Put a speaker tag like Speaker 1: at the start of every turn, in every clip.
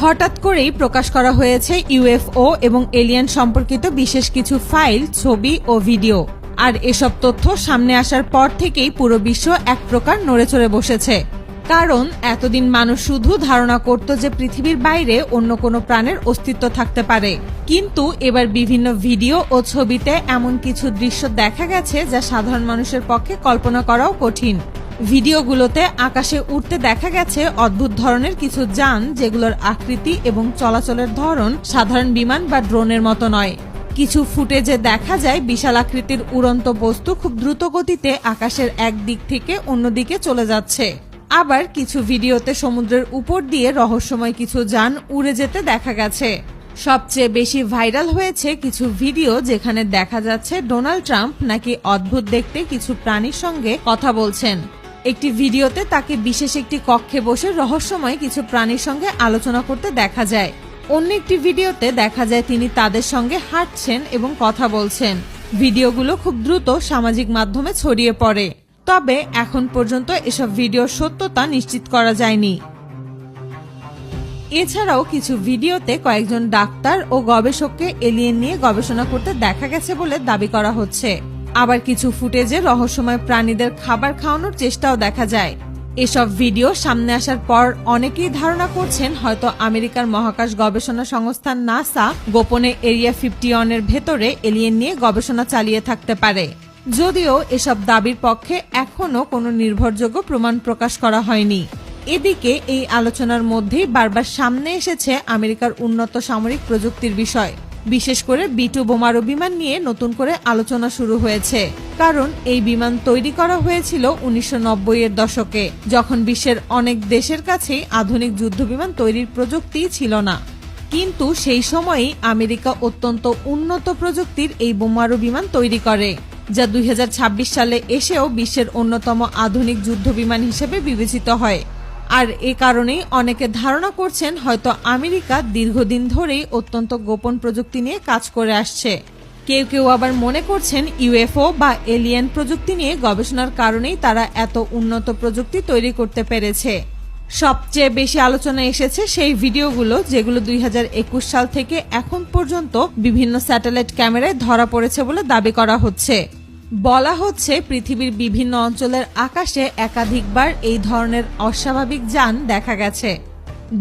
Speaker 1: হঠাৎ করেই প্রকাশ করা হয়েছে ইউএফও এবং এলিয়েন সম্পর্কিত বিশেষ কিছু ফাইল, ছবি ও ভিডিও। আর এসব তথ্য সামনে আসার পর থেকেই পুরো বিশ্ব এক প্রকার নড়েচড়ে বসেছে। কারণ এতদিন মানুষ শুধু ধারণা করত যে পৃথিবীর বাইরে অন্য কোনো প্রাণের অস্তিত্ব থাকতে পারে, কিন্তু এবার বিভিন্ন ভিডিও ও ছবিতে এমন কিছু দৃশ্য দেখা গেছে যা সাধারণ মানুষের পক্ষে কল্পনা করাও কঠিন। ভিডিওগুলোতে আকাশে উড়তে দেখা গেছে অদ্ভুত ধরনের কিছু যান, যেগুলোর আকৃতি এবং চলাচলের ধরন সাধারণ বিমান বা ড্রোনের মতো নয়। কিছু ফুটেজে দেখা যায় বিশাল আকৃতির উড়ন্ত বস্তু খুব দ্রুত গতিতে আকাশের এক দিক থেকে অন্যদিকে চলে যাচ্ছে। আবার কিছু ভিডিওতে সমুদ্রের উপর দিয়ে রহস্যময় কিছু যান উড়ে যেতে দেখা গেছে। সবচেয়ে বেশি ভাইরাল হয়েছে কিছু ভিডিও যেখানে দেখা যাচ্ছে ডোনাল্ড ট্রাম্প নাকি অদ্ভুত দেখতে কিছু প্রাণীর সঙ্গে কথা বলছেন। একটি ভিডিওতে তাকে বিশেষ একটি কক্ষে বসে রহস্যময় কিছু প্রাণীর সঙ্গে আলোচনা করতে দেখা যায়। অন্য একটি ভিডিওতে দেখা যায় তিনি তাদের সঙ্গে হাঁটছেন এবং কথা বলছেন। ভিডিওগুলো খুব দ্রুত সামাজিক মাধ্যমে ছড়িয়ে পড়ে, তবে এখন পর্যন্ত এসব ভিডিওর সত্যতা নিশ্চিত করা যায়নি। এছাড়াও কিছু ভিডিওতে কয়েকজন ডাক্তার ও গবেষককে এলিয়েন নিয়ে গবেষণা করতে দেখা গেছে বলে দাবি করা হচ্ছে। আবার কিছু ফুটেজে রহস্যময় প্রাণীদের খাবার খাওয়ানোর চেষ্টাও দেখা যায়। এসব ভিডিও সামনে আসার পর অনেকেই ধারণা করছেন হয়তো আমেরিকার মহাকাশ গবেষণা সংস্থা নাসা গোপনে এরিয়া 51 এর ভেতরে এলিয়েন নিয়ে গবেষণা চালিয়ে থাকতে পারে। যদিও এসব দাবির পক্ষে এখনো কোনো নির্ভরযোগ্য প্রমাণ প্রকাশ করা হয়নি। এদিকে এই আলোচনার মধ্যেই বারবার সামনে এসেছে আমেরিকার উন্নত সামরিক প্রযুক্তির বিষয়। বিশেষ করে B-2 বোমারু বিমান নিয়ে নতুন করে আলোচনা শুরু হয়েছে। কারণ এই বিমান তৈরি করা হয়েছিল 1990 এর দশকে, যখন বিশ্বের অনেক দেশের কাছেই আধুনিক যুদ্ধবিমান তৈরির প্রযুক্তি ছিল না। কিন্তু সেই সময়েই আমেরিকা অত্যন্ত উন্নত প্রযুক্তির এই বোমারু বিমান তৈরি করে, যা 2026 সালে এসেও বিশ্বের অন্যতম আধুনিক যুদ্ধবিমান হিসেবে বিবেচিত হয়। আর এ কারণেই অনেকে ধারণা করছেন হয়তো আমেরিকা দীর্ঘদিন ধরেই অত্যন্ত গোপন প্রযুক্তি নিয়ে কাজ করে আসছে। কেউ কেউ আবার মনে করছেন ইউএফও বা এলিয়েন প্রযুক্তি নিয়ে গবেষণার কারণেই তারা এত উন্নত প্রযুক্তি তৈরি করতে পেরেছে। সবচেয়ে বেশি আলোচনা এসেছে সেই ভিডিওগুলো যেগুলো 2021 সাল থেকে এখন পর্যন্ত বিভিন্ন স্যাটেলাইট ক্যামেরায় ধরা পড়েছে বলে দাবি করা হচ্ছে। বলা হচ্ছে পৃথিবীর বিভিন্ন অঞ্চলের আকাশে একাধিকবার এই ধরনের অস্বাভাবিক যান দেখা গেছে।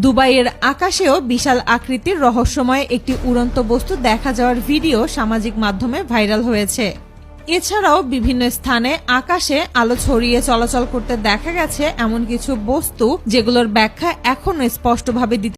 Speaker 1: দুবাইয়ের আকাশেও বিশাল আকৃতির রহস্যময় একটি উড়ন্ত বস্তু দেখা যাওয়ার ভিডিও সামাজিক মাধ্যমে ভাইরাল হয়েছে। এছাড়াও বিভিন্ন স্থানে আকাশে আলো ছড়িয়ে চলাচল করতে দেখা গেছে এমন কিছু বস্তু যেগুলোর ব্যাখ্যা এখনো স্পষ্টভাবে দিতে